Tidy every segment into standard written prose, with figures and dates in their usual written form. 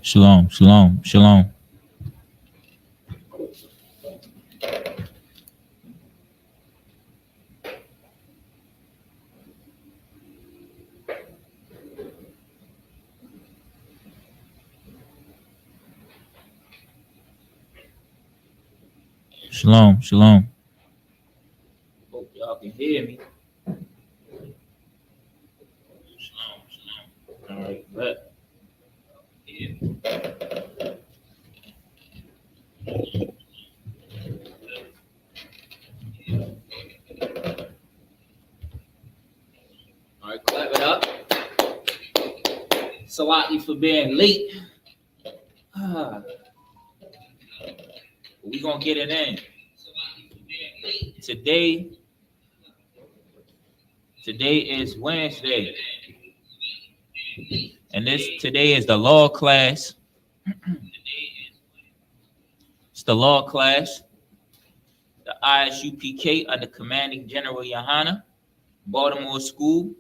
Shalom, shalom, shalom. Shalom, shalom. Hope y'all can hear me. Shalom, shalom. All right, but yeah. All right, clap it up. Salati for being late. We gonna get it in. Today is Wednesday. And today is the law class. It's the law class. The ISUPK under Commanding General Yohana, Baltimore School.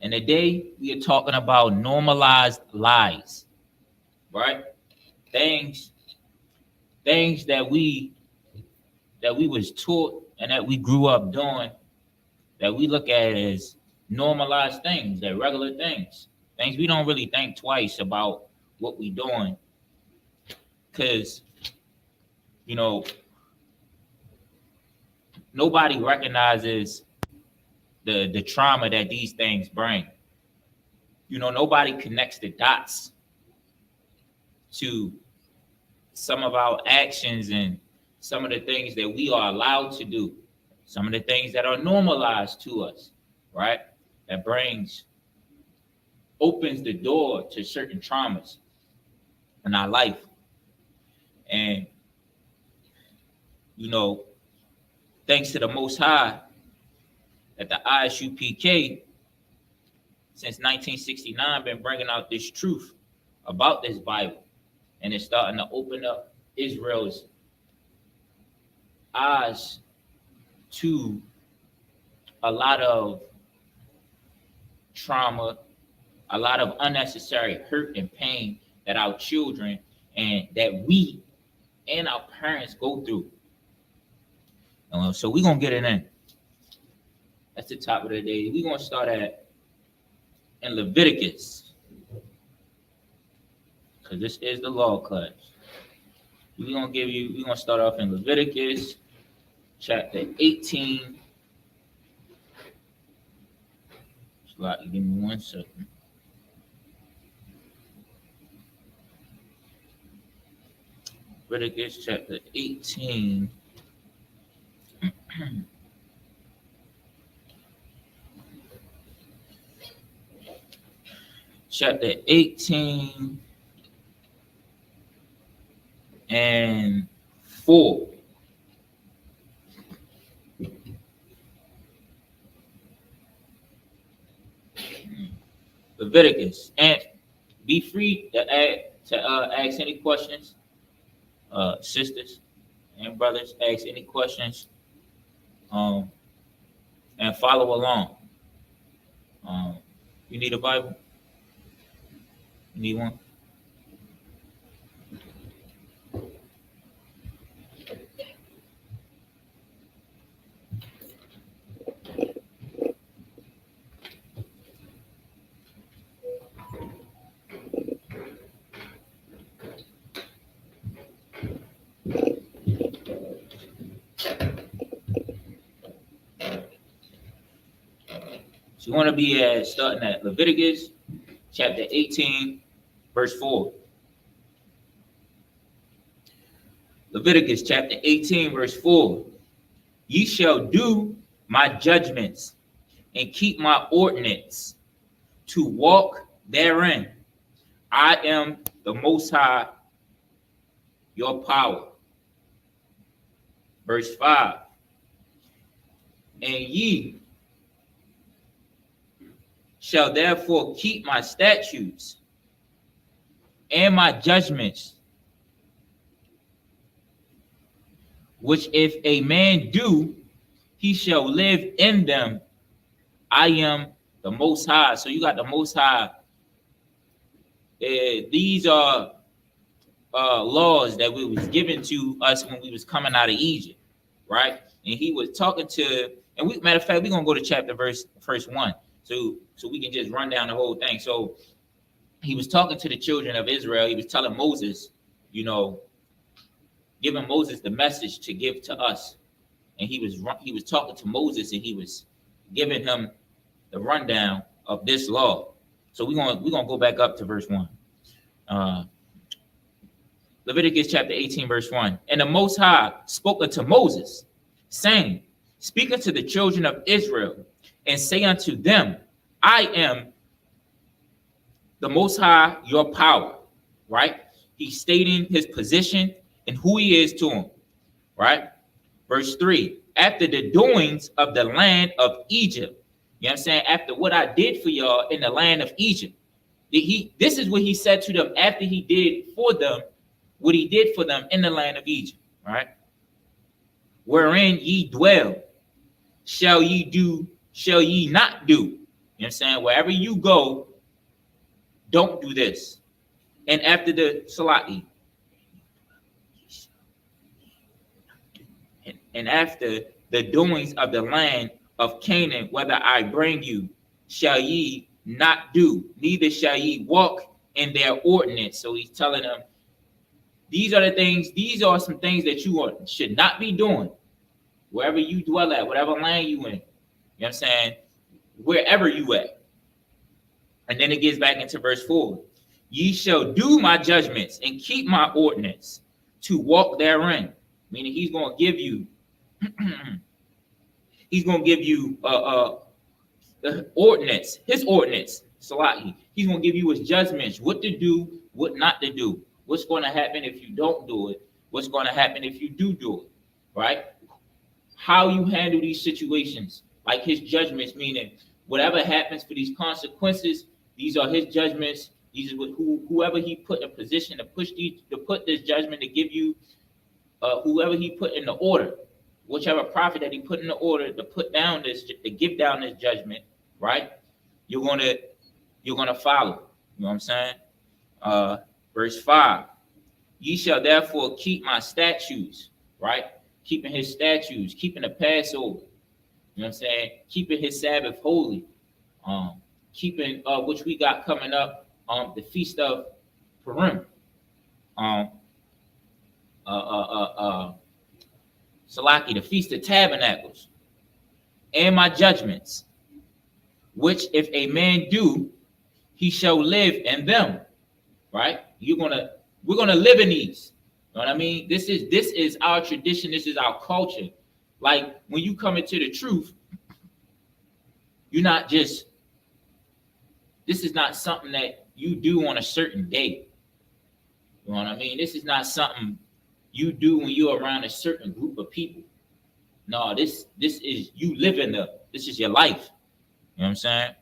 And today we are talking about normalized lies, right? Things that we was taught and that we grew up doing, that we look at as normalized things, that regular things we don't really think twice about what we doing, because nobody recognizes the trauma that these things bring. Nobody connects the dots to some of our actions and some of the things that we are allowed to do, some of the things that are normalized to us, right? That opens the door to certain traumas in our life. And, thanks to the Most High, that the ISUPK, since 1969, been bringing out this truth about this Bible. And it's starting to open up Israel's eyes to a lot of trauma, a lot of unnecessary hurt and pain that our children and that we and our parents go through. So we're going to get it in. That's the top of the day. We're going to start in Leviticus, because this is the law class. We're going to start off in Leviticus chapter 18. Give me 1 second. Leviticus chapter 18. Chapter 18 and 4. Leviticus, and be free to ask any questions, sisters and brothers. Ask any questions, and follow along. You need a Bible? You need one? So you want to be starting at Leviticus chapter 18, verse 4. Leviticus chapter 18, verse 4. Ye shall do my judgments and keep my ordinance to walk therein. I am the Most High, your power. Verse 5. And ye shall therefore keep my statutes and my judgments, which if a man do, he shall live in them. I am the Most High. So you got the Most High. These are laws that we was given to us when we was coming out of Egypt, right? And he was talking to, and we, matter of fact, we're gonna go to chapter verse 1, so we can just run down the whole thing. So he was talking to the children of Israel. He was telling Moses, you know, giving Moses the message to give to us, and he was talking to Moses, and he was giving him the rundown of this law. So we're gonna go back up to verse 1. Leviticus chapter 18, verse 1. And the Most High spoke unto Moses, saying, speak unto the children of Israel, and say unto them, I am the Most High, your power. Right? He's stating his position and who he is to him. Right? Verse 3. After the doings of the land of Egypt. You know what I'm saying? After what I did for y'all in the land of Egypt. This is what he said to them after he did for them what he did for them in the land of Egypt, right? Wherein ye dwell, shall ye not do. You know what I'm saying? Wherever you go, don't do this. And after the Salati, and after the doings of the land of Canaan, whether I bring you, shall ye not do, neither shall ye walk in their ordinance. So he's telling them, these are some things that you should not be doing wherever you dwell at, whatever land you in. You know what I'm saying? Wherever you at. And then it gets back into verse 4. Ye shall do my judgments and keep my ordinance to walk therein. Meaning he's going to give you the ordinance, his ordinance, Salahi. He's going to give you his judgments, what to do, what not to do. What's going to happen if you don't do it? What's going to happen if you do it? Right? How you handle these situations, like his judgments, meaning whatever happens for these consequences, these are his judgments. These are whoever he put in position to put this judgment to give you, whoever he put in the order, whichever prophet that he put in the order to give down this judgment, right? You're gonna follow. You know what I'm saying? Verse 5, ye shall therefore keep my statutes, right? Keeping his statutes, keeping the Passover, you know what I'm saying? Keeping his Sabbath holy, keeping which we got coming up, the Feast of Purim, Salaki, the Feast of Tabernacles, and my judgments, which if a man do, he shall live in them, right? We're gonna live in these. You know what I mean? This is our tradition. This is our culture. Like when you come into the truth, you're not just. This is not something that you do on a certain day. You know what I mean? This is not something you do when you're around a certain group of people. No, this is you living this is your life. You know what I'm saying?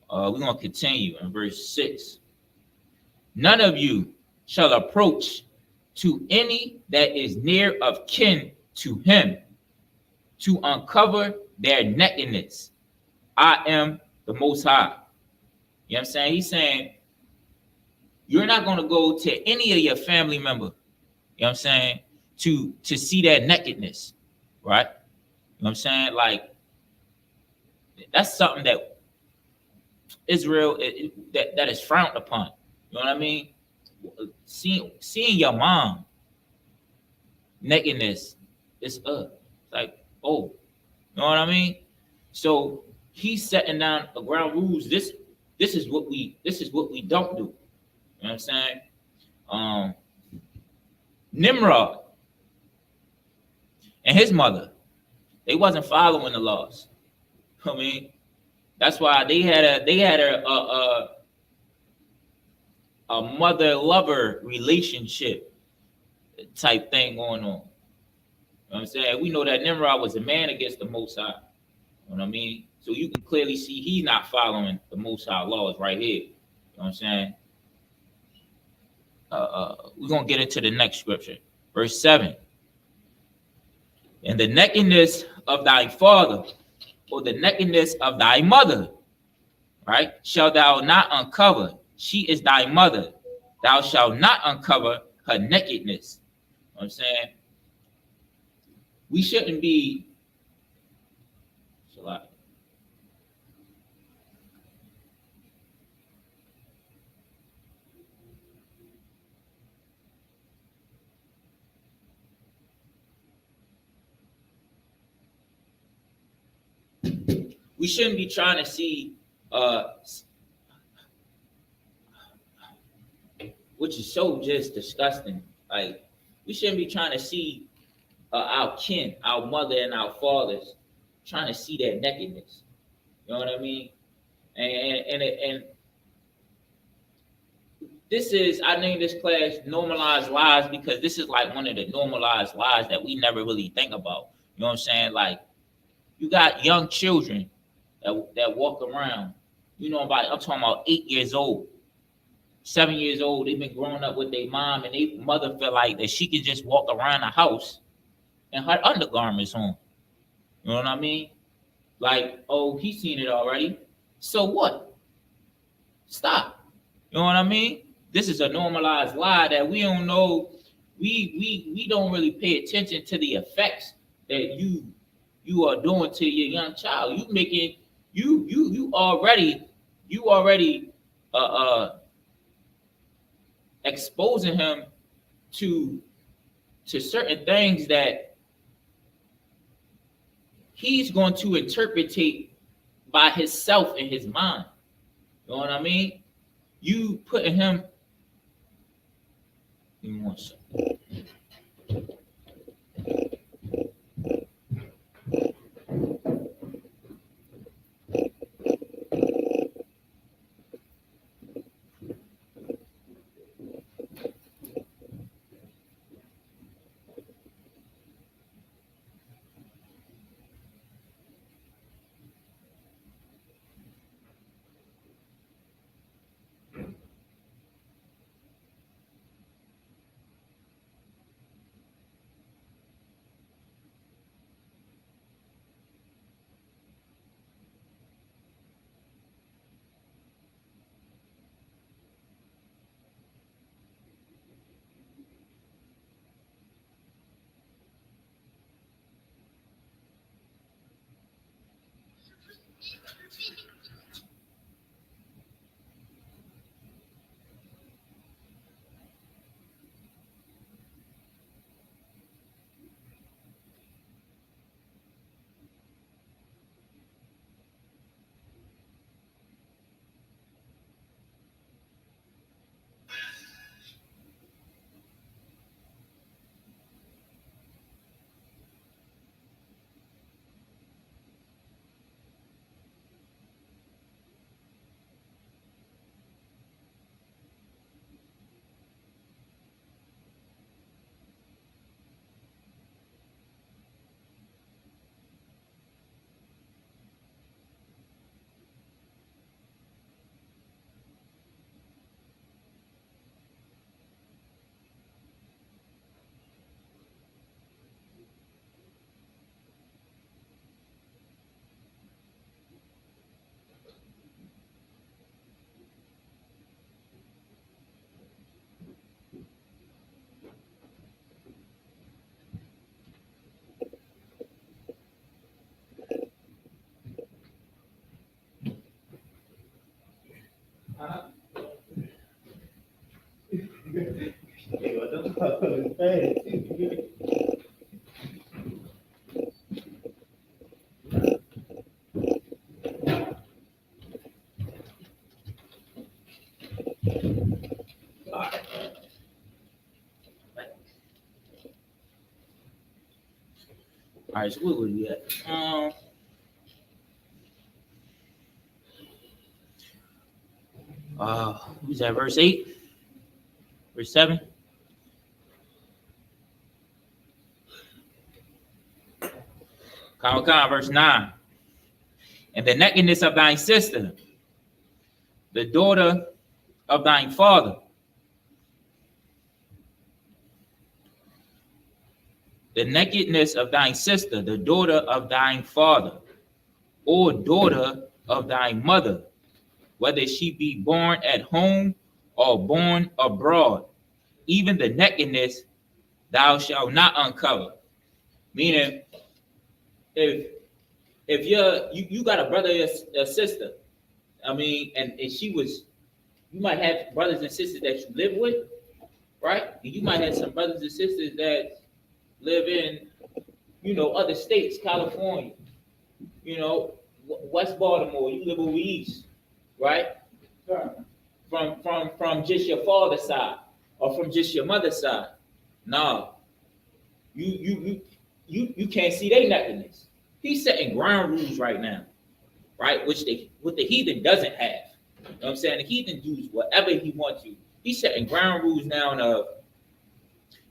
We're gonna continue in verse 6. None of you shall approach to any that is near of kin to him to uncover their nakedness. I am the Most High. You know what I'm saying? He's saying you're not going to go to any of your family member, you know what I'm saying, to see their nakedness, right? You know what I'm saying? Like, that's something that Israel, that is frowned upon. You know what I mean? Seeing your mom nakedness is like, oh, you know what I mean? So he's setting down the ground rules. This is what we don't do. You know what I'm saying? Nimrod and his mother, they wasn't following the laws. I mean, that's why they had a mother-lover relationship type thing going on. You know what I'm saying? We know that Nimrod was a man against the Most High. You know what I mean? So you can clearly see he's not following the Most High laws right here. You know what I'm saying? We're going to get into the next scripture. Verse 7. And the nakedness of thy father, or the nakedness of thy mother, right? Shall thou not uncover? She is thy mother. Thou shalt not uncover her nakedness. You know what I'm saying? We shouldn't be. We shouldn't be trying to see, which is so just disgusting. Like, we shouldn't be trying to see our kin, our mother and our fathers, trying to see their nakedness. You know what I mean? And this is, I named this class Normalized Lies because this is like one of the normalized lies that we never really think about. You know what I'm saying? Like, you got young children that walk around, I'm talking about 8 years old, 7 years old. They've been growing up with their mom, and their mother feel like that she can just walk around the house and her undergarments on. You know what I mean? Like, oh, he's seen it already. So what? Stop. You know what I mean? This is a normalized lie that we don't know. We don't really pay attention to the effects that you are doing to your young child. You making you already uh, uh exposing him to certain things that he's going to interpretate by himself in his mind. You know what I mean? You putting him. Give me one second. All right, so where were we at? Who's that? Verse 8, verse 7. Verse 9. And the nakedness of thine sister, the daughter of thine father. The nakedness of thine sister, the daughter of thine father, or daughter of thy mother, whether she be born at home or born abroad. Even the nakedness thou shalt not uncover. Meaning, if you got a brother or a sister, I mean, and she was, you might have brothers and sisters that you live with, right? And you might have some brothers and sisters that live in, other states, California, West Baltimore. You live over east, right? From just your father's side or from just your mother's side. No, you can't see their nakedness. He's setting ground rules right now, right? What the heathen doesn't have. You know what I'm saying? The heathen does whatever he wants to. He's setting ground rules now of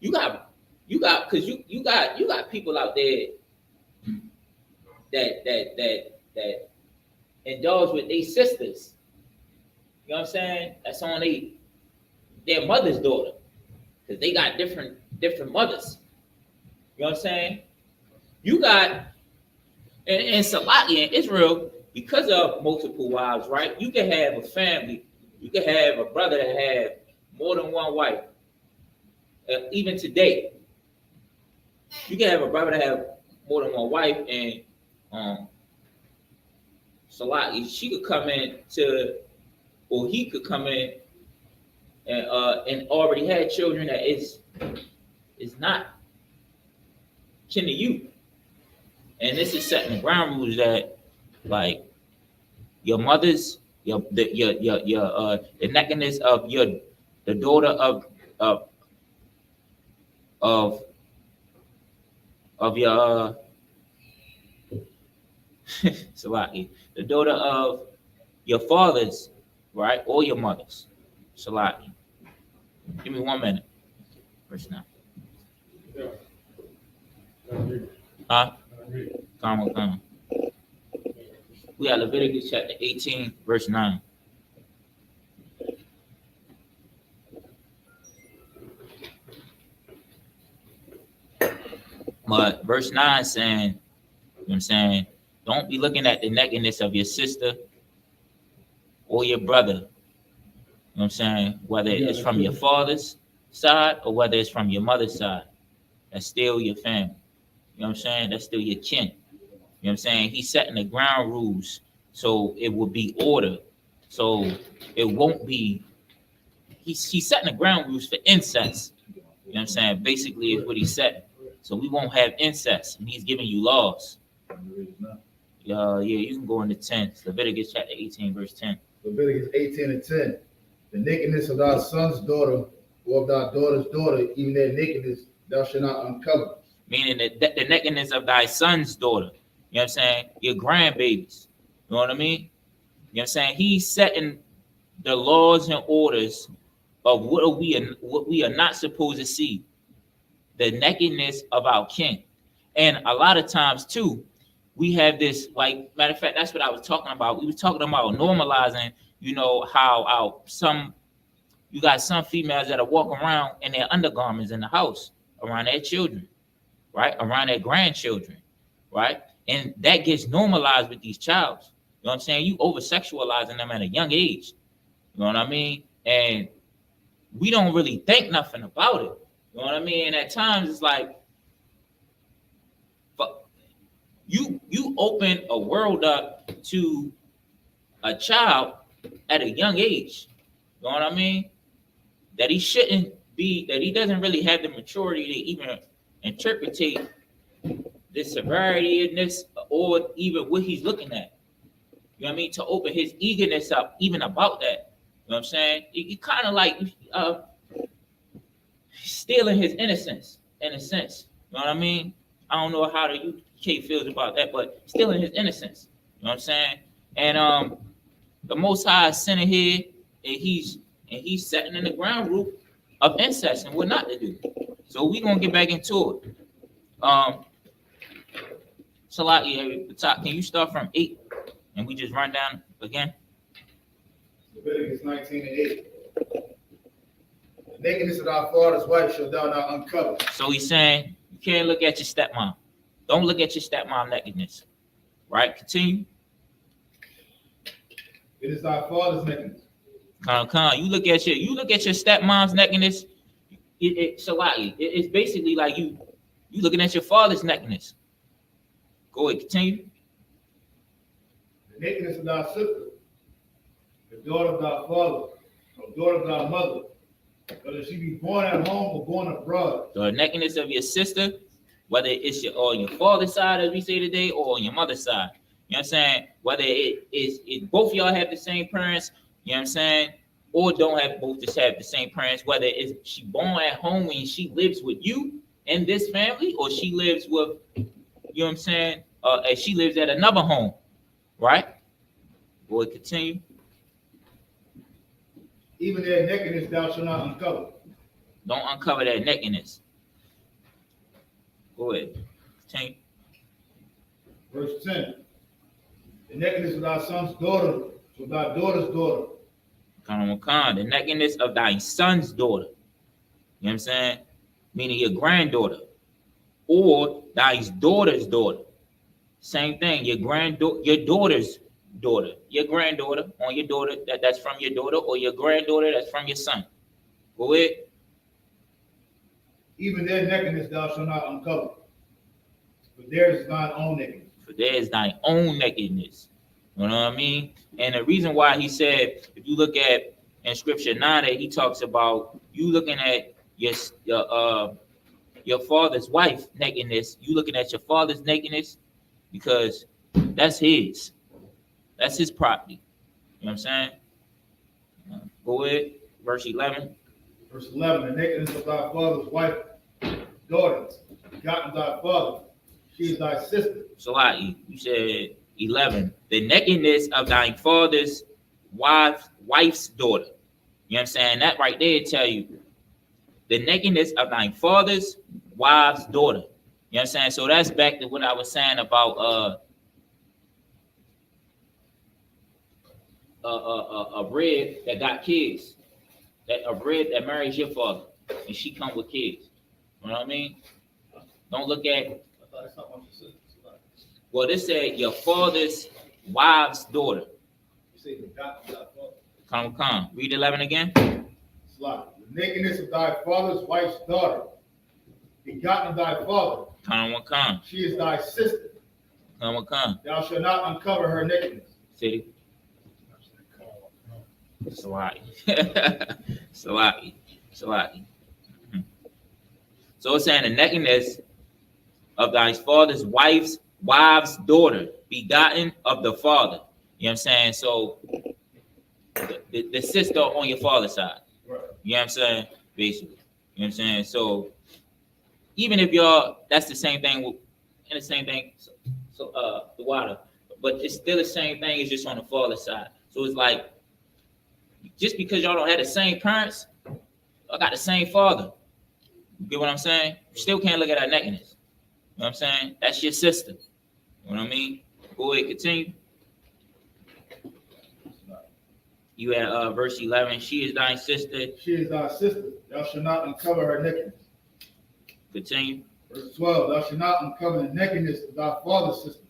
you got people out there that indulge with their sisters. You know what I'm saying? That's on their mother's daughter. Because they got different mothers. You know what I'm saying? You got in Salakia in Israel, because of multiple wives, right? You can have a family, you can have a brother that have more than one wife. Even today, you can have a brother that have more than one wife, and Salakia, she could come in or he could come in and already had children that is not kin to you. And this is setting the ground rules that, like, your mother's, the nakedness of the daughter of your Salaki, the daughter of your father's, right, or your mother's. Salaki. Give me 1 minute. Verse 9. Huh? Come on. We got Leviticus chapter 18, verse 9. But verse 9 saying, you know what I'm saying, don't be looking at the nakedness of your sister or your brother. You know what I'm saying? Whether it's from your father's side or whether it's from your mother's side. That's still your family. You know what I'm saying? That's still your kin. You know what I'm saying? He's setting the ground rules so it will be order. So it won't be, he's setting the ground rules for incest. You know what I'm saying? Basically is what he said. So we won't have incest. And he's giving you laws. Yeah, you can go into 10. Leviticus chapter 18, verse 10. Leviticus 18 and 10. The nakedness of thy son's daughter or of thy daughter's daughter, even their nakedness, thou shalt not uncover. Meaning that the nakedness of thy son's daughter. You know what I'm saying? Your grandbabies. You know what I mean? You know what I'm saying? He's setting the laws and orders of what we are not supposed to see. The nakedness of our kin. And a lot of times too, we have this, like, matter of fact, that's what I was talking about. We were talking about normalizing, how you got some females that are walking around in their undergarments in the house around their children, right? Around their grandchildren, right? And that gets normalized with these childs. You know what I'm saying? You over-sexualizing them at a young age. You know what I mean? And we don't really think nothing about it. You know what I mean? And at times it's like, you open a world up to a child at a young age. You know what I mean? That he shouldn't be, that he doesn't really have the maturity to even interpret the severity in this or even what he's looking at. You know what I mean? To open his eagerness up even about that. You know what I'm saying? You kind of like stealing his innocence in a sense. You know what I mean? I don't know how the UK feels about that, but stealing his innocence. You know what I'm saying? And the Most High is sitting here, and he's setting in the ground rule of incest and what not to do. So we're gonna get back into it. Salaki, can you start from 8 and we just run down again? Leviticus 19 and 8. The nakedness of thy father's wife shall thou not uncover. So he's saying you can't look at your stepmom. Don't look at your stepmom nakedness. Right? Continue. It is thy father's nakedness. Come. You look at your stepmom's nakedness. It's basically like you looking at your father's nakedness. Go ahead, continue. The nakedness of thy sister, the daughter of thy father, or daughter of thy mother, whether she be born at home or born abroad. The nakedness of your sister, whether it's on your father's side, as we say today, or on your mother's side. You know what I'm saying? Whether it both of y'all have the same parents, you know what I'm saying? Or don't have both just have the same parents, whether it's she born at home and she lives with you in this family, or she lives with, you know what I'm saying? And she lives at another home, right? Boy, continue. Even their nakedness thou shalt not uncover. Don't uncover that nakedness. Go ahead. Continue. Verse 10. The nakedness of thy son's daughter, to thy daughter's daughter. The nakedness of thy son's daughter. You know what I'm saying? Meaning your granddaughter. Or thy daughter's daughter. Same thing. Your daughter's daughter. Your granddaughter on your daughter, that's from your daughter, or your granddaughter that's from your son. Go ahead. Even their nakedness thou shalt not uncover. For there is thine own nakedness. For there is thine own nakedness. You know what I mean? And the reason why he said, if you look at in scripture 9, that he talks about you looking at your father's wife nakedness, you looking at your father's nakedness, because that's his property. You know what I'm saying? Go ahead, verse 11. Verse 11, the nakedness of thy father's wife, daughter, begotten thy father, she is thy sister. So you said 11. The nakedness of thy father's wife's daughter. You know what I'm saying? That right there tell you the nakedness of thy father's wife's daughter. You know what I'm saying? So that's back to what I was saying about a bread that got kids. That a bread that marries your father and she come with kids. You know what I mean? Don't look at. Well, this said your father's wife's daughter. You say begotten thy father. Come. Read 11 again. The nakedness of thy father's wife's daughter, begotten thy father. Come. She is thy sister. Come. Thou shalt not uncover her nakedness. See? Salaki. So it's saying the nakedness of thy father's wife's daughter, begotten of the father. You know what I'm saying? So the sister on your father's side. Right. You know what I'm saying? Basically. You know what I'm saying? So even if y'all, that's the same thing and the same thing, the water, but it's still the same thing, it's just on the father's side. So it's like, just because y'all don't have the same parents, I got the same father. You get what I'm saying? You still can't look at that nakedness. You know what I'm saying? That's your sister. You know what I mean? Go ahead, continue. You at verse 11. She is thy sister. She is thy sister. Thou shalt not uncover her nakedness. Continue. Verse 12. Thou shalt not uncover the nakedness of thy father's sister.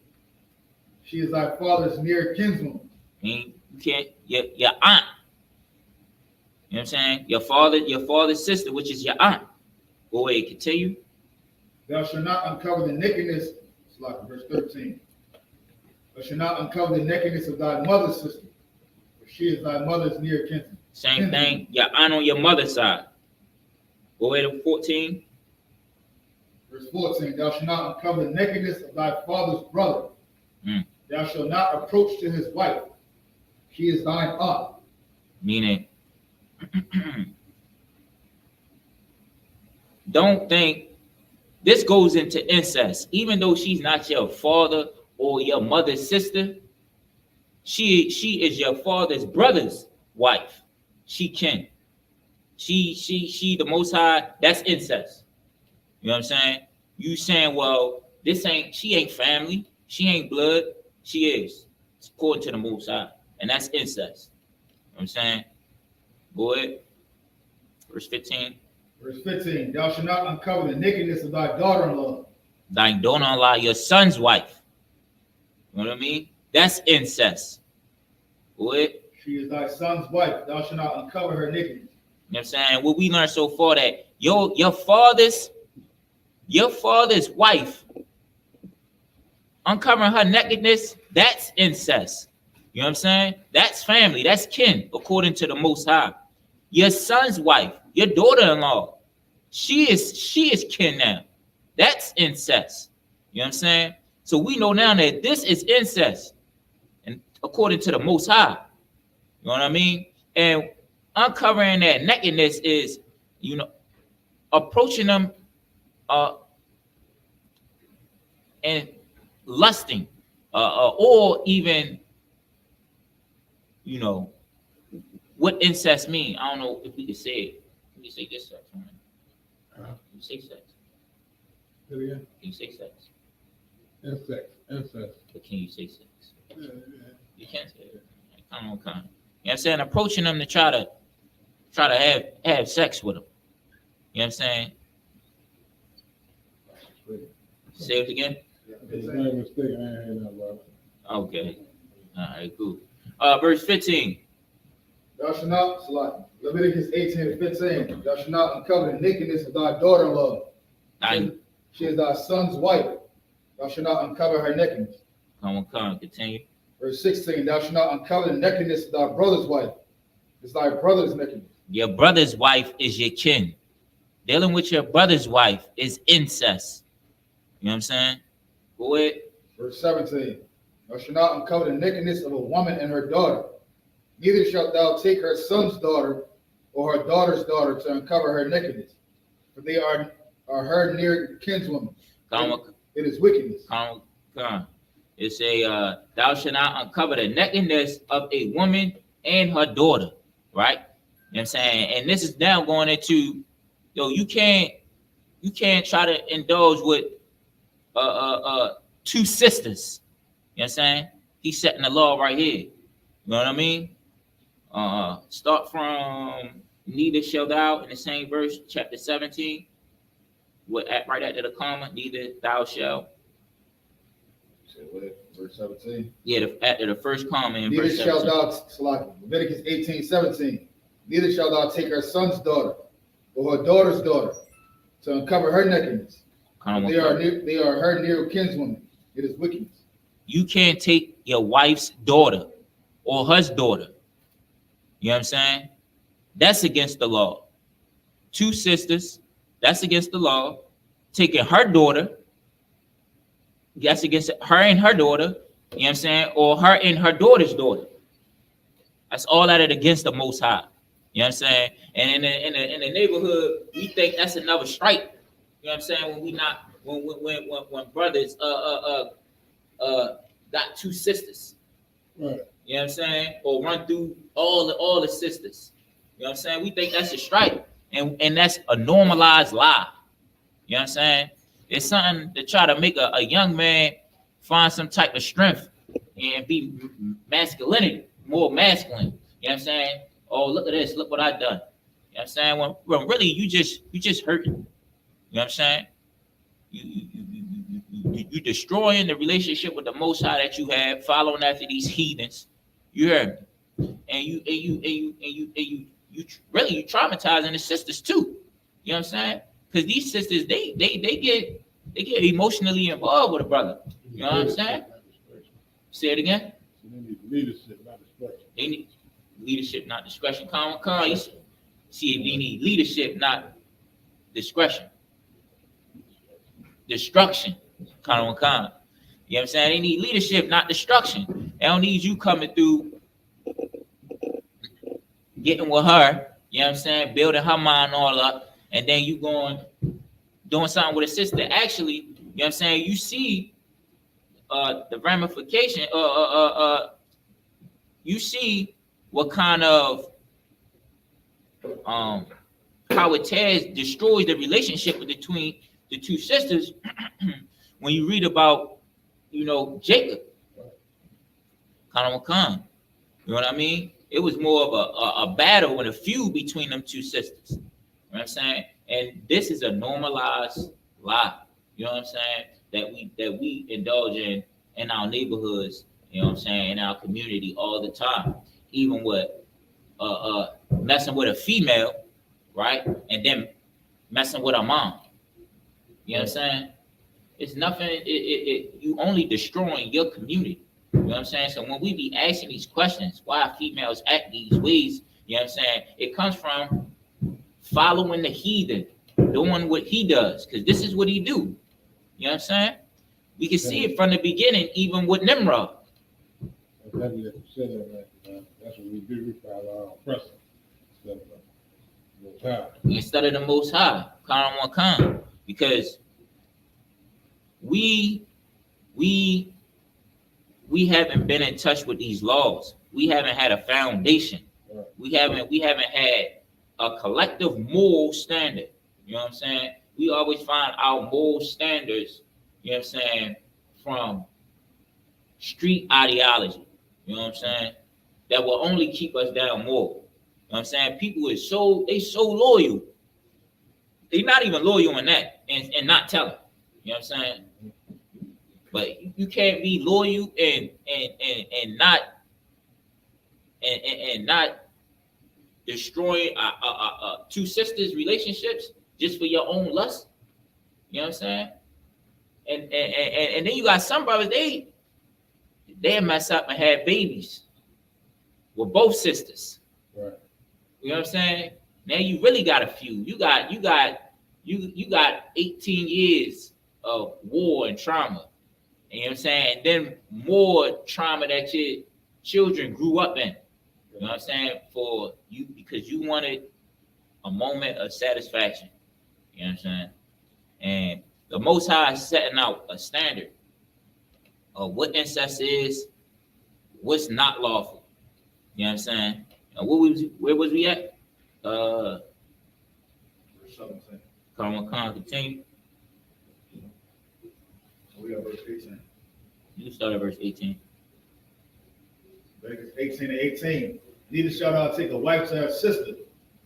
She is thy father's near kinswoman. You can't. Your aunt. You know what I'm saying? Your father's sister, which is your aunt. Go ahead, continue. Thou shalt not uncover the nakedness, it's like verse 13. Thou shalt not uncover the nakedness of thy mother's sister, for she is thy mother's near kinsman. Same thing, your aunt on your mother's side. Go ahead to 14. Verse 14, thou shalt not uncover the nakedness of thy father's brother. Thou shalt not approach to his wife. She is thine aunt. Meaning, don't think this goes into incest. Even though she's not your father or your mother's sister, she is your father's brother's wife. She the Most High. That's incest. You know what I'm saying? You saying, well, she ain't family. She ain't blood. She is, according to the Most High, and that's incest. You know what I'm saying? Go ahead. Verse 15. Verse 15, thou shalt not uncover the nakedness of thy daughter-in-law. Thy daughter-in-law, your son's wife. You know what I mean? That's incest. What? She is thy son's wife. Thou shalt not uncover her nakedness. You know what I'm saying? What we learned so far that your father's wife uncovering her nakedness, that's incest. You know what I'm saying? That's family, that's kin, according to the Most High. Your son's wife, your daughter-in-law, she is kin now. That's incest. You know what I'm saying? So we know now that this is incest, and according to the Most High. You know what I mean? And uncovering that nakedness is, approaching them and lusting, or even, what incest mean. I don't know if we could say it. Can you say this sex? Can you say sex? Say it again. Can you say sex? Incest. But can you say sex? Yeah. You can't say it. Come on. You know what I'm saying? Approaching them to try to have sex with them. You know what I'm saying? Say it again. It's not a mistake. I ain't heard that, brother. Okay. All right, cool. Verse 15. Thou shalt not, Salaki. Leviticus 18:15. Thou shalt not uncover the nakedness of thy daughter-in-law. She is thy son's wife. Thou shalt not uncover her nakedness. Come on, continue. Verse 16. Thou shalt not uncover the nakedness of thy brother's wife. It's thy brother's nakedness. Your brother's wife is your kin. Dealing with your brother's wife is incest. You know what I'm saying? Go ahead. Verse 17. Thou shalt not uncover the nakedness of a woman and her daughter. Neither shalt thou take her son's daughter or her daughter's daughter to uncover her nakedness, for they are her near kinswoman. It is wickedness. Come. It say, thou shalt not uncover the nakedness of a woman and her daughter, right? You know what I'm saying? And this is now going into, you can't try to indulge with two sisters. You know what I'm saying? He's setting the law right here. You know what I mean? Start from neither shall thou in the same verse, chapter 17. Right after the comma, neither thou shalt. Verse 17. Yeah, after the first comma in Neither verse 17. shalt thou, Salaki, Leviticus 18:17. Neither shalt thou take her son's daughter or her daughter's daughter to uncover her nakedness. They are her near kinswoman. It is wickedness. You can't take your wife's daughter or her daughter. You know what I'm saying? That's against the law. Two sisters, that's against the law. Taking her daughter, that's against her and her daughter. You know what I'm saying? Or her and her daughter's daughter. That's all that is against the Most High. You know what I'm saying? And in the neighborhood, we think that's another strike. You know what I'm saying? When brothers got two sisters. Right. You know what I'm saying? Or run through all the sisters. You know what I'm saying? We think that's a strike. And that's a normalized lie. You know what I'm saying? It's something to try to make a young man find some type of strength and be masculinity, more masculine. You know what I'm saying? Oh, look at this. Look what I done. You know what I'm saying? When really you just hurting. You know what I'm saying? You destroying the relationship with the Most High that you have, following after these heathens. You heard me? And you really traumatizing the sisters too. You know what I'm saying? Because these sisters, they get emotionally involved with a brother. You know what I'm saying? Say it again. They need leadership, not discretion. They need leadership, not discretion. You see, they need leadership, not discretion. Destruction. You know what I'm saying? They need leadership, not destruction. They don't need you coming through, getting with her, you know what I'm saying, building her mind all up, and then you doing something with a sister. Actually, you know what I'm saying, you see the ramification, you see what kind of how it destroys the relationship between the two sisters when you read about, Jacob. You know what I mean? It was more of a battle and a feud between them two sisters. You know what I'm saying? And this is a normalized lie. You know what I'm saying? That we indulge in our neighborhoods, you know what I'm saying, in our community all the time. even with messing with a female, right? And then messing with a mom. You know what I'm saying? It's nothing. You only destroying your community. You know what I'm saying? So when we be asking these questions, why females act these ways, you know what I'm saying? It comes from following the heathen, doing what he does, because this is what he do. You know what I'm saying? We can see it from the beginning, even with Nimrod. That's what we do. We follow our oppressor instead of the Most High. Instead of the Most High, Khan, because we haven't been in touch with these laws. We haven't had a foundation. Right. We haven't had a collective moral standard. You know what I'm saying? We always find our moral standards, you know what I'm saying, from street ideology. You know what I'm saying? That will only keep us down more. You know what I'm saying? People is so loyal. They're not even loyal in that and not telling. You know what I'm saying? But you can't be loyal and not destroying two sisters' relationships just for your own lust. You know what I'm saying? And then you got some brothers, they mess up and have babies with both sisters. Right. You know what I'm saying? Now you really got a few. You got 18 years of war and trauma. You know what I'm saying? And then more trauma that your children grew up in. You know what I'm saying? For you, because you wanted a moment of satisfaction. You know what I'm saying? And the Most High is setting out a standard of what incest is, what's not lawful. You know what I'm saying? And where was we at? Khan, continue. We got verse 18. You start at verse 18. Verse 18 and 18. Neither shalt thou take a wife to her sister,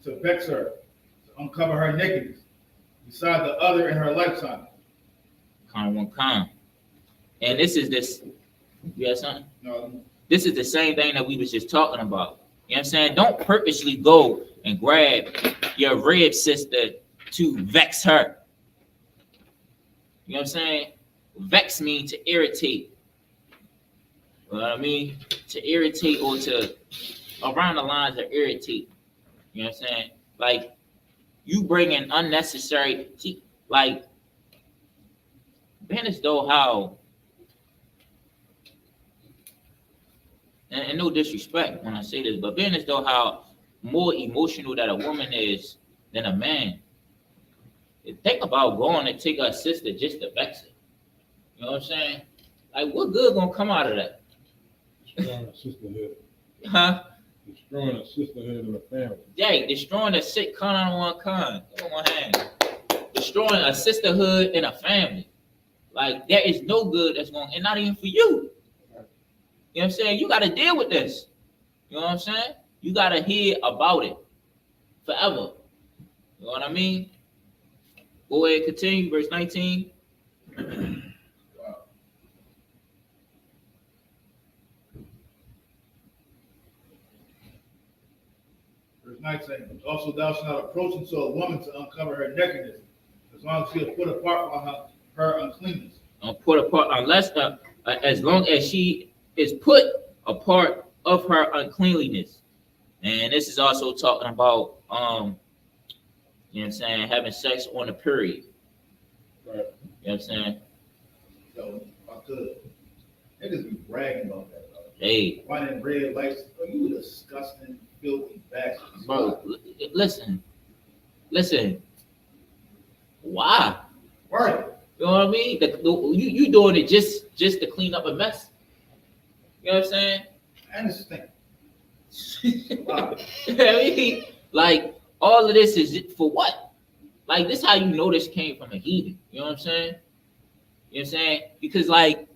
to vex her, to uncover her nakedness, beside the other in her lifetime. Khan. And this. You have something? No. This is the same thing that we was just talking about. You know what I'm saying? Don't purposely go and grab your rib sister to vex her. You know what I'm saying? Vex means to irritate. You know what I mean? To irritate or to around the lines of irritate. You know what I'm saying? Like you bring in unnecessary, like Banish though how, and no disrespect when I say this, but Banish though how more emotional that a woman is than a man. Think about going and take her sister just to vex her. You know what I'm saying? Like, what good gonna come out of that? Destroying a sisterhood. Huh? Destroying a sisterhood of a family. Yeah, destroying a sick con on one con. Come on, one hand. Destroying a sisterhood in a family. Like, there is no good that's going, and not even for you. You know what I'm saying? You got to deal with this. You know what I'm saying? You got to hear about it forever. You know what I mean? Go ahead, continue, verse 19. Verse 19. Also thou shalt not approach unto a woman to uncover her nakedness, as long as she is put apart from her uncleanness. Put apart, unless as long as she is put apart of her uncleanliness. And this is also talking about you know what I'm saying, having sex on a period. Right. You know what I'm saying? So I could. They just be bragging about that, bro. Hey. Running red lights. Oh, you disgusting, filthy bastard. Bro, listen. Why? Right. You know what I mean? You doing it just to clean up a mess. You know what I'm saying? And it's thing. Wow. You know what I mean? Like, all of this is for what? Like, this how you know this came from a heathen. You know what I'm saying? You know what I'm saying? Because, like,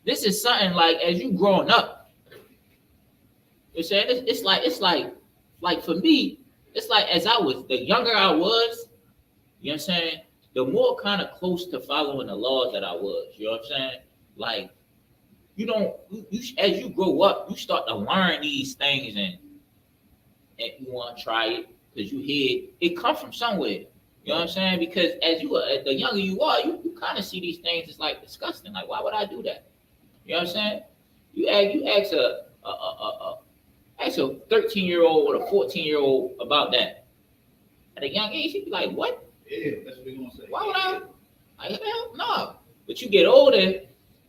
this is something like, as you growing up, you know what I'm saying? It's like for me, it's like as the younger I was, you know what I'm saying? The more kind of close to following the laws that I was, you know what I'm saying? Like, you don't as you grow up, you start to learn these things, and you want to try it because you hear it come from somewhere. You know what I'm saying? Because as the younger you are, you kind of see these things as like disgusting. Like, why would I do that? You know what I'm saying? You ask a 13-year-old or a 14-year-old about that at a young age, he'd be like, "What? Yeah, that's what they're gonna say. Why would I? Like, hell no." But you get older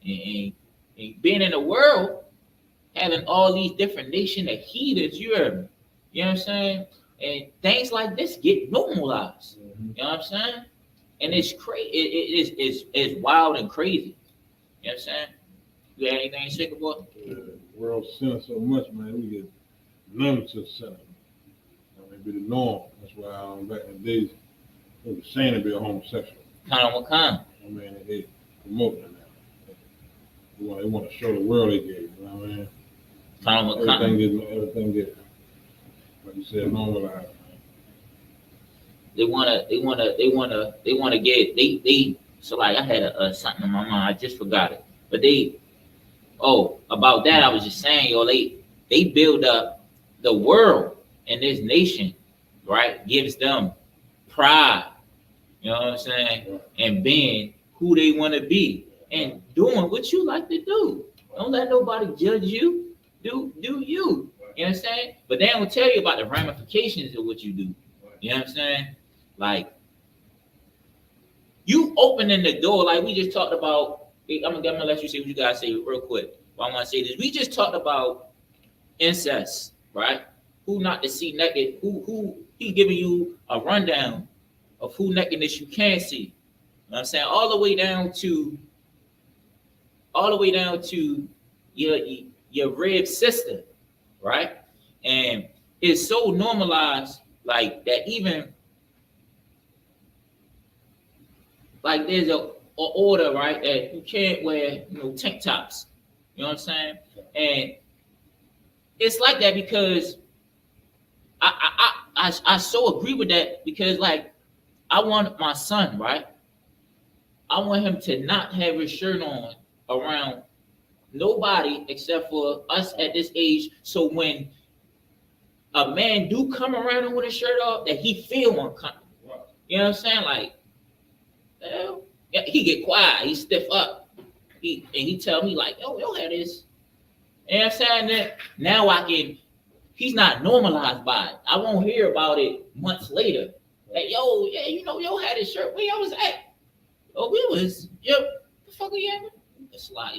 and being in the world, having all these different nation of heaters, you know what I'm saying? And things like this get normalized. You know what I'm saying? And it's crazy. It's wild and crazy. You know what I'm saying? You got anything to say about? The world sinning so much, man. We get numb to sinning. I mean, be the norm. That's why back in the days, it was saying to be a homosexual. Kind of what kind? I mean, they promote it now. They want to show the world they gave. You know what I mean? Kind of what kind? Everything get, like you said, normalized. They wanna get they. So like I had something in my mind. I just forgot it. But about that I was just saying, they build up the world, and this nation, right, gives them pride. You know what I'm saying? And being who they want to be and doing what you like to do. Don't let nobody judge you. Do you? You know what I'm saying? But they don't tell you about the ramifications of what you do. You know what I'm saying? Like, you opening the door, like we just talked about. I'm gonna let you say what you guys say real quick. But I want to say this. We just talked about incest, right? Who not to see naked? Who he giving you a rundown of who nakedness you can see. You know what I'm saying? All the way down to your rib sister, right? And it's so normalized, like that. Even like there's a order, right, that you can't wear, tank tops. You know what I'm saying? And it's like that because I so agree with that, because like I want my son, right? I want him to not have his shirt on around nobody except for us at this age. So when a man do come around him with his shirt off, that he feel uncomfortable. You know what I'm saying? Like, well, he get quiet, he stiff up. He tell me like, yo, had this. You know what I'm saying? That now he's not normalized by it. I won't hear about it months later. Like, yo had his shirt. Where y'all was at? Oh, the fuck are you having?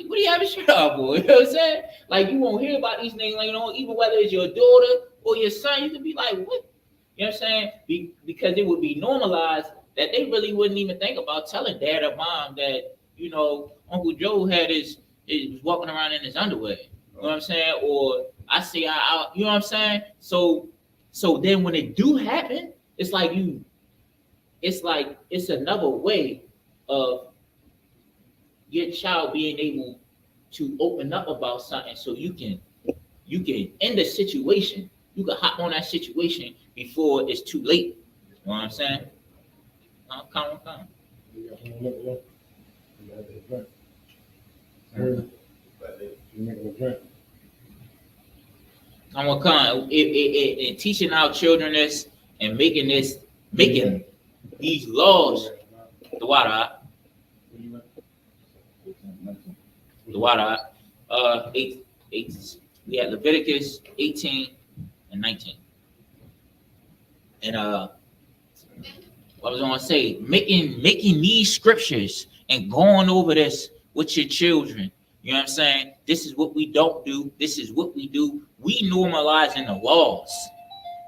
What do you have his shirt off for? You know what I'm saying? Like, you won't hear about these things, like, even whether it's your daughter or your son, you can be like, what? You know what I'm saying? Because it would be normalized that they really wouldn't even think about telling dad or mom that, Uncle Joe was walking around in his underwear. You know what I'm saying? Or I say, you know what I'm saying? So then when it do happen, it's like it's another way of your child being able to open up about something, so you can end the situation. You can hop on that situation before it's too late. You know what I'm saying? Come. You got someone look at you making a drink. Come. It teaching our children this and making these laws. The water. The water. Eight. We had Leviticus 18 and 19. And I was gonna say, making these scriptures and going over this with your children. You know what I'm saying? This is what we don't do. This is what we do. We normalizing the laws.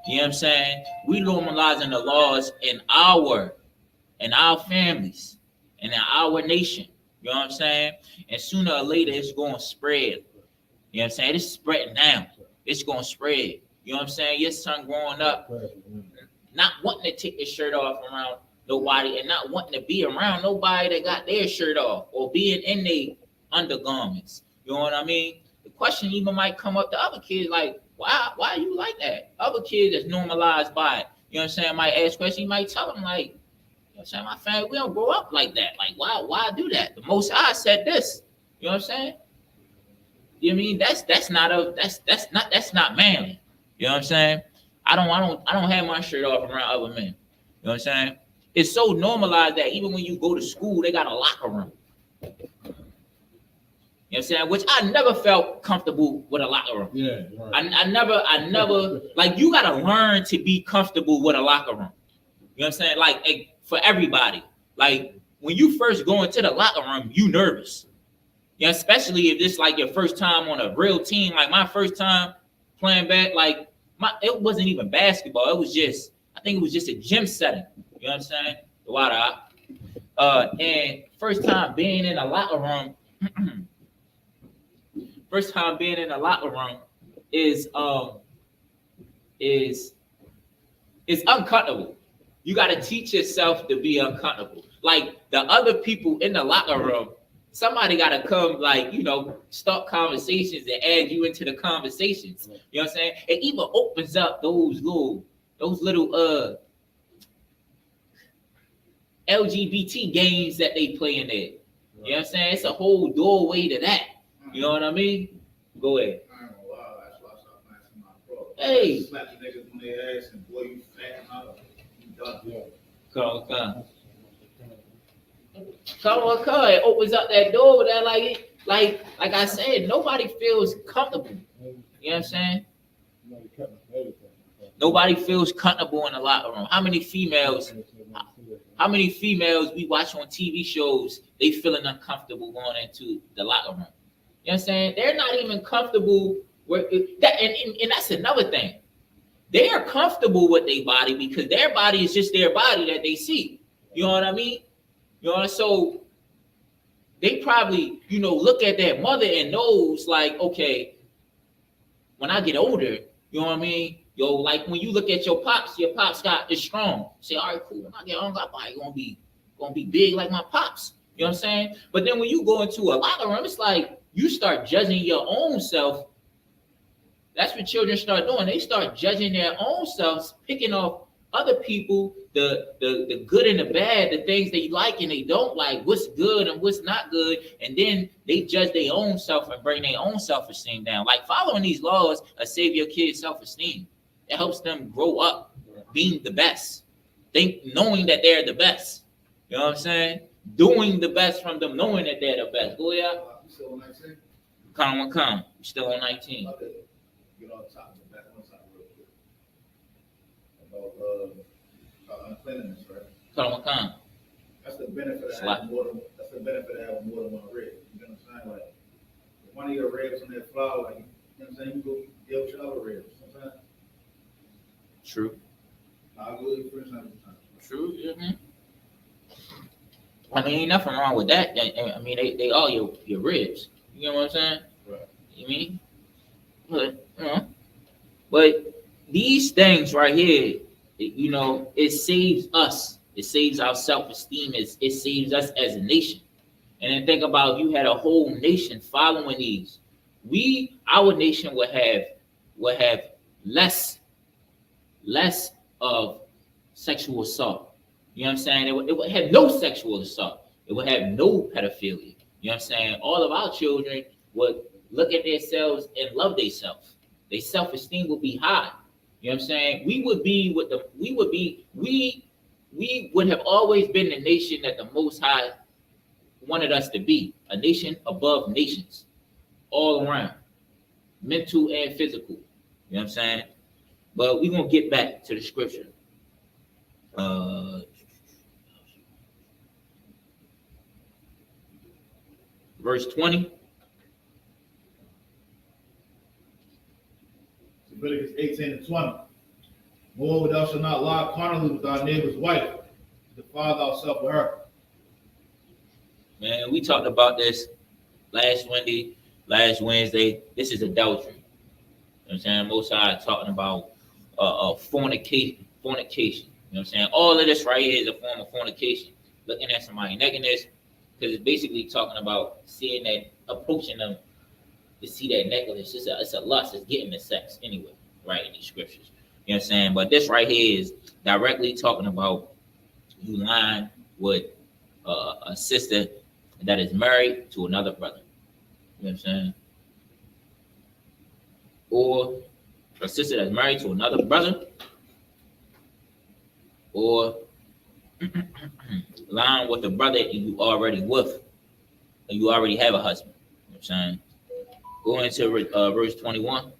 You know what I'm saying? We normalizing the laws in our families and in our nation. You know what I'm saying? And sooner or later, it's going to spread. You know what I'm saying? It's spreading now. It's going to spread. You know what I'm saying? Your son growing up, not wanting to take his shirt off around nobody, and not wanting to be around nobody that got their shirt off, or being in their undergarments. You know what I mean? The question even might come up to other kids, like, why are you like that? Other kids that's normalized by it. You know what I'm saying? Might ask questions, you might tell them, like, you know what I'm saying? My family, we don't grow up like that. Like, why do that? The Most High said this. You know what I'm saying? You know what I mean? That's not manly. You know what I'm saying? I don't have my shirt off around other men. You know what I'm saying? It's so normalized that even when you go to school, they got a locker room. You know what I'm saying? Which I never felt comfortable with a locker room. Yeah, right. I never like, you gotta learn to be comfortable with a locker room. You know what I'm saying? Like for everybody. Like when you first go into the locker room, you nervous. Yeah, especially if this like your first time on a real team. Like my first time playing like it wasn't even basketball. It was just, I think it was just a gym setting. You know what I'm saying? The water. And first time being in a locker room. First time being in a locker room is uncomfortable. You got to teach yourself to be uncomfortable. Like the other people in the locker room, somebody got to come, like, you know, start conversations and add you into the conversations. You know what I'm saying? It even opens up those little LGBT games that they play in there. You know what I'm saying? It's a whole doorway to that. You know what I mean? Go ahead. I ain't gonna lie, that's why I stopped asking my bro. Hey. Slap the niggas on their ass and boy, you fat and all. You done. Yeah. Come. It opens up that door with that, like I said, nobody feels comfortable. You know what I'm saying? Nobody feels comfortable in the locker room. How many females we watch on TV shows, they feeling uncomfortable going into the locker room? You know what I'm saying? They're not even comfortable with that, and that's another thing. They are comfortable with their body because their body is just their body that they see. You know what I mean? You know, so they probably, you know, look at their mother and knows, like, okay, when I get older, you know what I mean? Yo, like when you look at your pops is strong. Say, all right, cool. When I get older, I'm gonna be big like my pops. You know what I'm saying? But then when you go into a locker room, it's like you start judging your own self. That's what children start doing. They start judging their own selves, picking off other people, the good and the bad, the things they like and they don't like, what's good and what's not good, and then they judge their own self and bring their own self-esteem down. Like following these laws save your kids' self-esteem. It helps them grow up being the best, knowing that they're the best. You know what I'm saying? Doing the best from them, knowing that they're the best. Go ahead. Still on 19? Come. Still on 19. Okay. Get on top of the back one side real quick. About uncleanliness, right? Come. That's the benefit of having more than one rib. You know what I'm saying? Like if one of your ribs on that flower, like, you know what I'm saying, you go deal with your other ribs. You know what I'm saying? True. I'll go eat for example. True. Mm-hmm. I mean, ain't nothing wrong with that. I mean, they all your ribs. You know what I'm saying? Right. You mean? But, you know, but these things right here, you know, it saves us. It saves our self-esteem. It saves us as a nation. And then think about, if you had a whole nation following these, our nation would have less of sexual assault. You know what I'm saying? It would have no sexual assault. It would have no pedophilia. You know what I'm saying? All of our children would look at themselves and love themselves. Their self-esteem would be high. You know what I'm saying? We would have always been the nation that the Most High wanted us to be. A nation above nations. All around. Mental and physical. You know what I'm saying? But we're going to get back to the scripture. Verse 20. Leviticus 18 and 20. Moreover, thou shalt not lie carnally with thy neighbor's wife, to defile thyself with her. Man, we talked about this last Wednesday. This is adultery. You know what I'm saying? Most High talking about fornication. You know what I'm saying? All of this right here is a form of fornication. Looking at somebody nakedness, because it's basically talking about seeing that, approaching them to see that necklace. It's a lust. It's getting the sex anyway, right, in these scriptures. You know what I'm saying? But this right here is directly talking about you lying with a sister that is married to another brother. You know what I'm saying? or a sister that's married to another brother, or lying with the brother you already with, or you already have a husband. You know what I'm saying? Go into verse 21.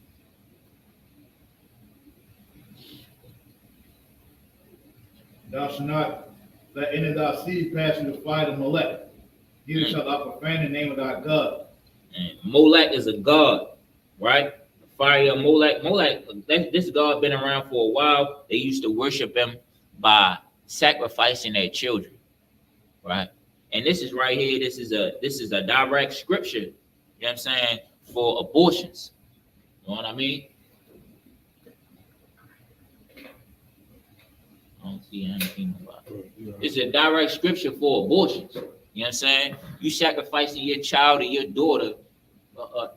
Thou shalt not let any of thy seed pass through the fire of Molech. Neither shalt thou profane the name of thy God. And Molech is a god, right? The fire of Molech. This god been around for a while. They used to worship him by sacrificing their children, right? And this is right here. This is a direct scripture. You know what I'm saying? For abortions. You know what I mean? I don't see anything about it. It's a direct scripture for abortions. You know what I'm saying? You sacrificing your child or your daughter.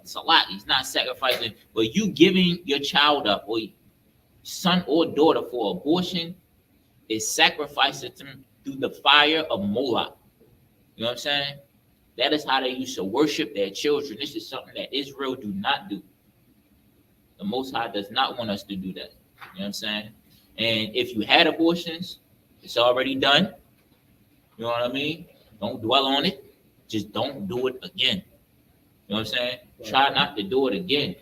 It's a lot. He's not sacrificing, but you giving your child up, or son or daughter, for abortion is sacrificing them through the fire of Moloch. You know what I'm saying? That is how they used to worship their children. This is something that Israel do not do. The Most High does not want us to do that. You know what I'm saying? And if you had abortions, it's already done. You know what I mean? Don't dwell on it. Just don't do it again. You know what I'm saying? Try not to do it again. You know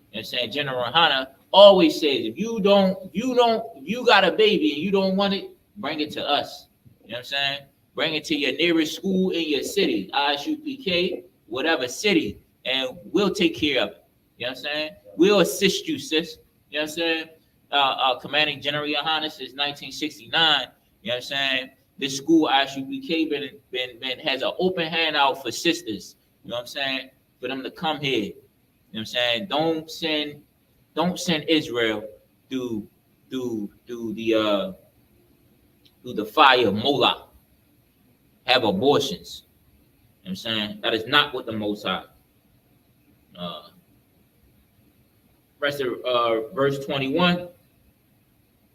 what I'm saying? General Hana always says, if you got a baby and you don't want it, bring it to us. You know what I'm saying? Bring it to your nearest school in your city, ISUPK, whatever city, and we'll take care of it. You know what I'm saying? We'll assist you, sis. You know what I'm saying? Commanding General Yohanan since 1969. You know what I'm saying? This school, ISUPK, been has an open handout for sisters. You know what I'm saying? For them to come here. You know what I'm saying? Don't send Israel through the fire of Moloch. Have abortions. You know what I'm saying? That is not what the Most High. Rest of verse 21.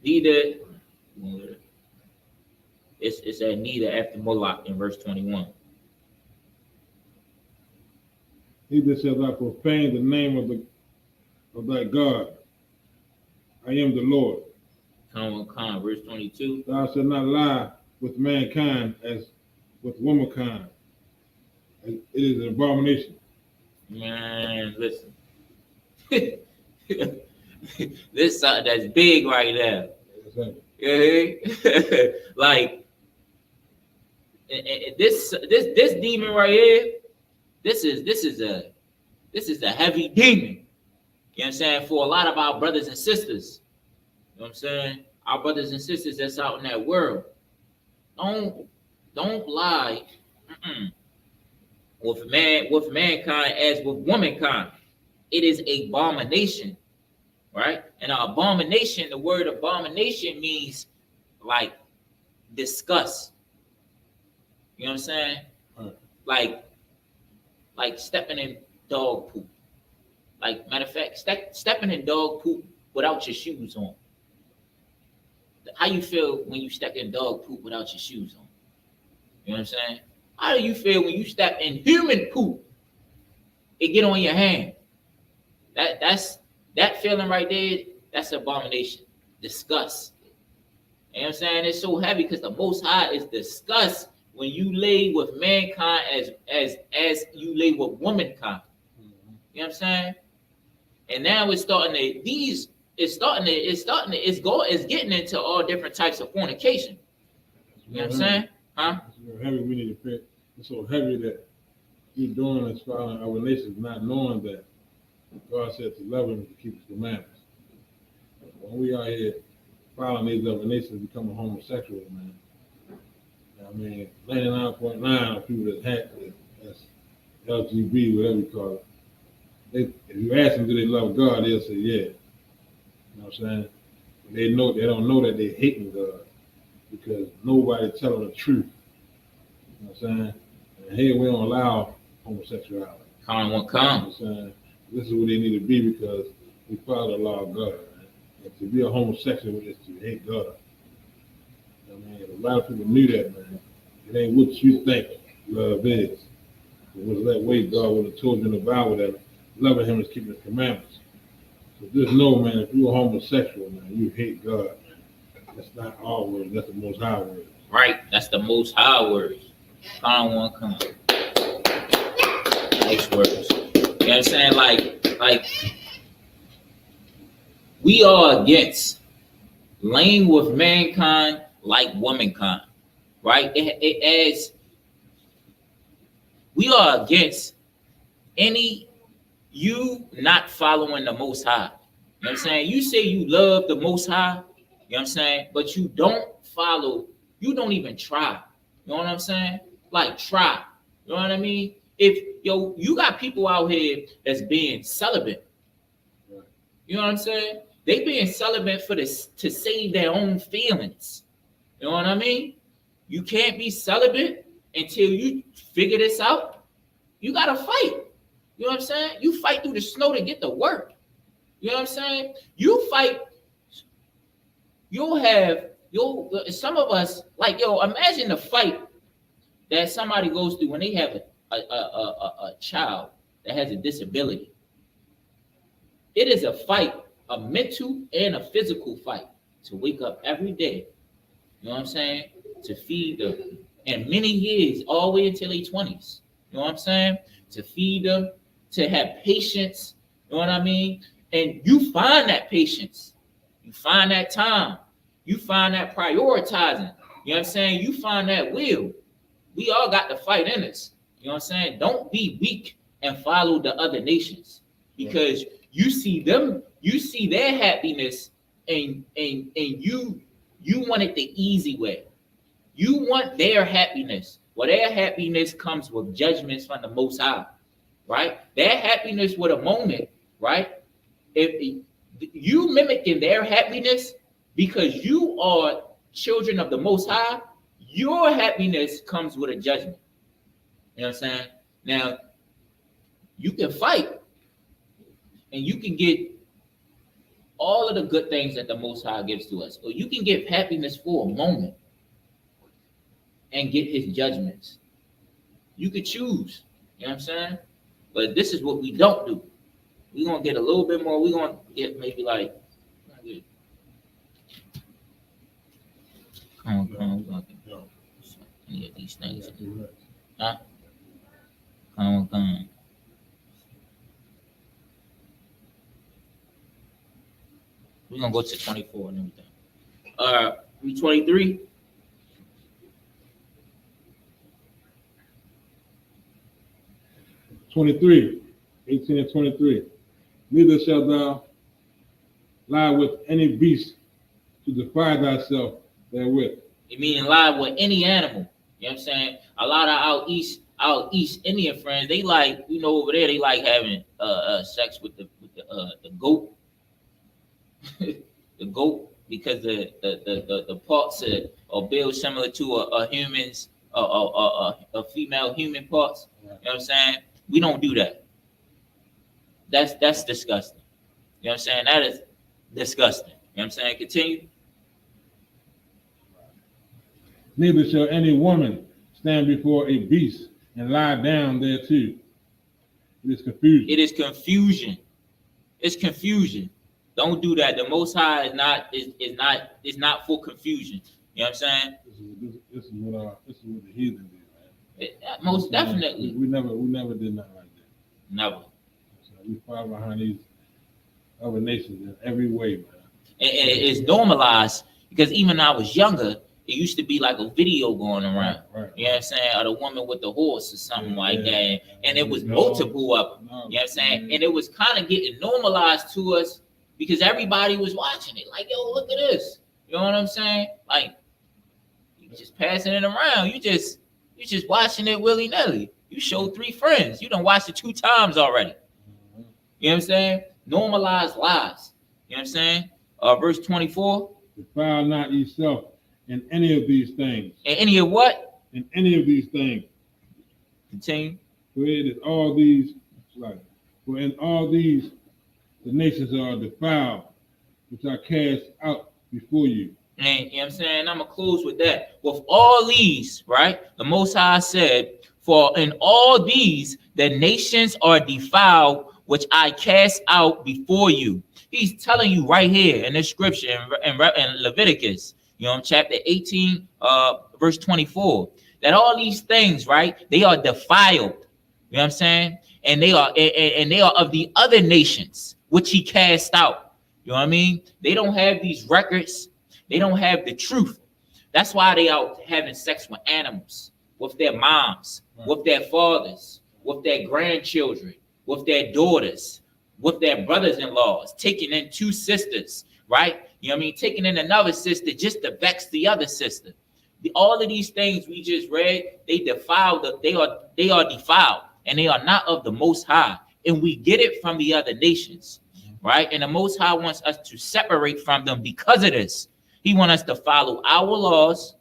Neither it's a neither after Moloch in verse 21. Neither shall thou profane the name of thy God. I am the Lord. Verse 22. Thou shalt not lie with mankind as with womankind. It is an abomination. Man, listen. This something that's big right now. Yeah. Like this demon right here. This is a heavy demon. You know what I'm saying? For a lot of our brothers and sisters. You know what I'm saying? Our brothers and sisters that's out in that world. Don't lie with mankind as with womankind. It is an abomination, right? And an abomination, the word abomination means like disgust. You know what I'm saying? Like stepping in dog poop. Like, matter of fact, stepping in dog poop without your shoes on. How you feel when you step in dog poop without your shoes on? You know what I'm saying? How do you feel when you step in human poop? It get on your hand. That feeling right there, that's abomination. Disgust. You know what I'm saying? It's so heavy because the Most High is disgust when you lay with mankind as you lay with womankind. You know what I'm saying? And now it's getting into all different types of fornication. You know what I'm saying? Huh? It's so heavy, we need to pray. It's so heavy that you're doing as following our relations, not knowing that God said to love him to keep his commandments. When we are here following these other nations, becoming homosexual, man. I mean, 99.9 of people that's LGBT, whatever you call it, if you ask them, do they love God, they'll say, yeah. You know what I'm saying? They don't know that they're hating God because nobody tell them the truth. You know what I'm saying? And here we don't allow homosexuality. Come. You know what I'm saying? This is what they need to be because we follow the law of God. Man. And to be a homosexual is to hate God. I mean, a lot of people knew that, man. It ain't what you think love is. If it was that way, God would have told you in the Bible that loving him is keeping his commandments. So just know, man, if you're homosexual, man, you hate God. That's not our word. That's the Most High word. Right? That's the Most High word. Con one con. Nice words. You know what I'm saying? Like we are against laying with mankind like womankind, right? It as we are against any you not following the Most High. You know what I'm saying? You say you love the Most High, you know what I'm saying? But you don't follow, you don't even try. You know what I'm saying? Like try. You know what I mean? If you got people out here that's being celibate. You know what I'm saying? They being celibate for this to save their own feelings. You know what I mean? You can't be celibate until you figure this out. You gotta fight. You know what I'm saying? You fight through the snow to get to work. You know what I'm saying? You fight. Some of us, like, imagine the fight that somebody goes through when they have a child that has a disability. It is a fight, a mental and a physical fight to wake up every day. You know what I'm saying? To feed them. And many years, all the way until their 20s. You know what I'm saying? To feed them, to have patience. You know what I mean? And you find that patience. You find that time. You find that prioritizing. You know what I'm saying? You find that will. We all got the fight in us. You know what I'm saying? Don't be weak and follow the other nations. Because you see them, you see their happiness, and you want it the easy way. You want their happiness. Well, their happiness comes with judgments from the Most High, right? Their happiness with a moment, right? If you mimicking their happiness because you are children of the Most High, your happiness comes with a judgment. You know what I'm saying? Now, you can fight and you can get all of the good things that the Most High gives to us, or you can get happiness for a moment and get his judgments. You could choose. You know what I'm saying? But this is what we don't do. We're going to get a little bit more. We're going to get maybe like, come on, we're going to get any of these things. Huh? Come on. We're going to go to 24 and everything. We 23. '23, 18 and 23. Neither shalt thou lie with any beast to defy thyself therewith. You mean lie with any animal. You know what I'm saying? A lot of out east Indian friends, they like, over there, they like having sex with the goat. The goat, because the parts are built similar to a human's a female human parts. You know what I'm saying? We don't do that. That's disgusting. You know what I'm saying? That is disgusting. You know what I'm saying? Continue. Neither shall any woman stand before a beast and lie down thereto. It is confusion. It is confusion. It's confusion. Don't do that. The Most High is not for confusion. You know what I'm saying? This is what the heathen did, man. Most definitely. We never did nothing like that. Never. So we follow behind these other nations in every way, man. And it's normalized because even when I was younger, it used to be like a video going around. Right. You know what I'm saying? Or the woman with the horse or something like that. And it was multiple of them. You know what I'm saying? And it was kind of getting normalized to us because everybody was watching it. Like, yo, look at this. You know what I'm saying? Like, you just passing it around. You just watching it willy-nilly. You showed 3 friends. You done watched it 2 times already. You know what I'm saying? Normalized lies. You know what I'm saying? Verse 24. Defile not yourself in any of these things. In any of what? In any of these things. Continue. For it is all these, for in all these the nations are defiled, which are cast out before you. And you know what I'm saying? I'm going to close with that. With all these, right? The Most High said, for in all these the nations are defiled, which I cast out before you. He's telling you right here in this scripture in Leviticus, chapter 18, verse 24, that all these things, right, they are defiled. You know what I'm saying? And they are of the other nations which he cast out. You know what I mean? They don't have these records. They don't have the truth. That's why they out having sex with animals, with their moms, with their fathers, with their grandchildren, with their daughters, with their brothers-in-laws, taking in two sisters, right? You know what I mean? Taking in another sister just to vex the other sister. All of these things we just read, they defiled. They are defiled, and they are not of the Most High. And we get it from the other nations, right? And the Most High wants us to separate from them because of this. He wants us to follow our laws,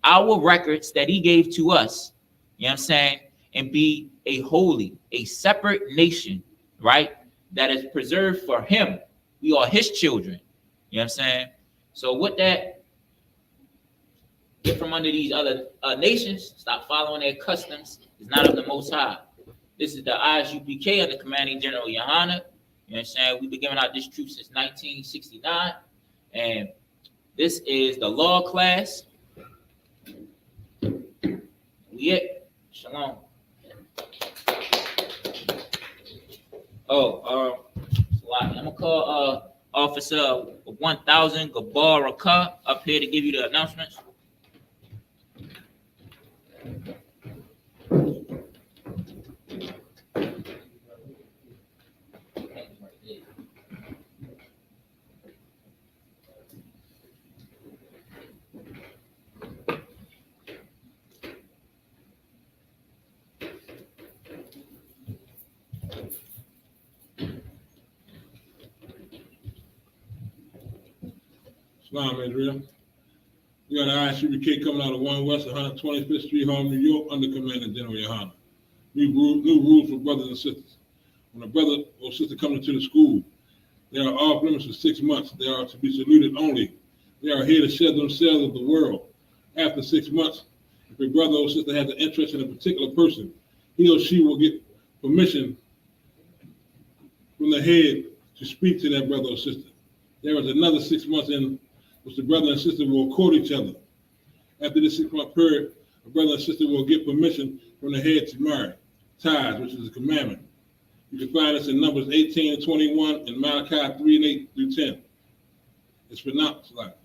our records that he gave to us, you know what I'm saying? And be a holy, a separate nation, right? That is preserved for him. We are his children, you know what I'm saying? So with that, get from under these other nations, stop following their customs. It's not of the Most High. This is the ISUPK under Commanding General Yohana. You know what I'm saying? We've been giving out this truth since 1969. And this is the law class. We it. Shalom. I'm gonna call Officer 1000 Gabar Rakah up here to give you the announcements. Islam, Israel. We got an ISUPK coming out of 1 West 125th Street, Harlem, New York, under Commander General Yohana. New rules for brothers and sisters. When a brother or sister comes into the school, they are off limits for 6 months. They are to be saluted only. They are here to shed themselves of the world. After 6 months, if a brother or sister has an interest in a particular person, he or she will get permission from the head to speak to that brother or sister. There is another 6 months in which the brother and sister will court each other. After this 6-month period, a brother and sister will get permission from the head to marry, ties, which is a commandment. You can find this in Numbers 18 and 21 and Malachi 3 and 8 through 10. It's pronounced like,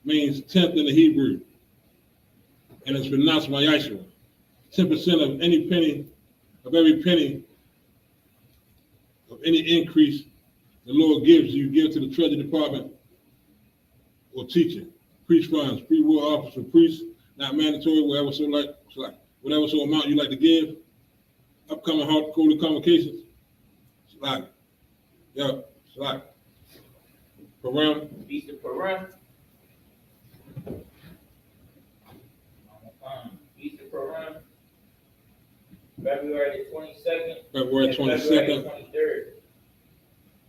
means 10th in the Hebrew, and it's pronounced by Yeshua. 10% of any penny, of every penny, of any increase the Lord gives you, give to the Treasury Department or teacher. Priest funds, free will office for priests, not mandatory, whatever so amount you like to give. Upcoming holy convocations, Salak. Yo, Salak. Purim. Feast of Purim. Feast of Purim. February the 22nd. February 22nd. 23rd.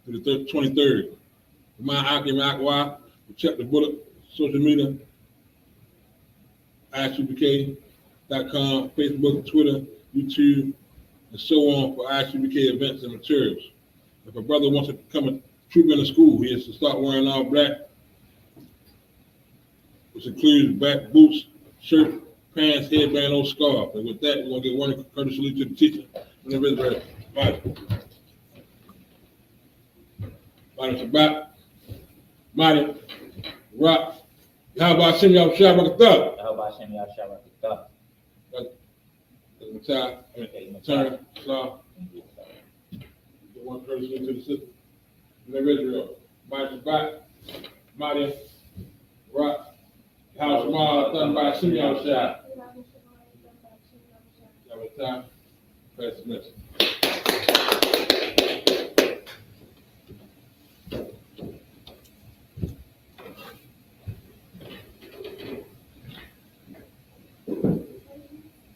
To the 23rd. Remind Aki Makwa, check the bullet, social media, ISUPK.com, Facebook, Twitter, YouTube, and so on for ISUPK events and materials. If a brother wants to become a trooper in the school, he has to start wearing all black, which includes black boots, shirt, pants, headband, or scarf. And with that, we're going to get one courtesy salute to the teacher. Whenever it's ready. Bye. Bada Shabbat, Mighty, Rock, how about Shem Yah Shabbat? How about Shem Yah Shabbat? Turn, Saw. The one courtesy to the system. Whenever Israel. Mighty Shabbat, Mighty, Rock, how Shema, done by Shem Yah Shabbat. Shabbat, pass the message.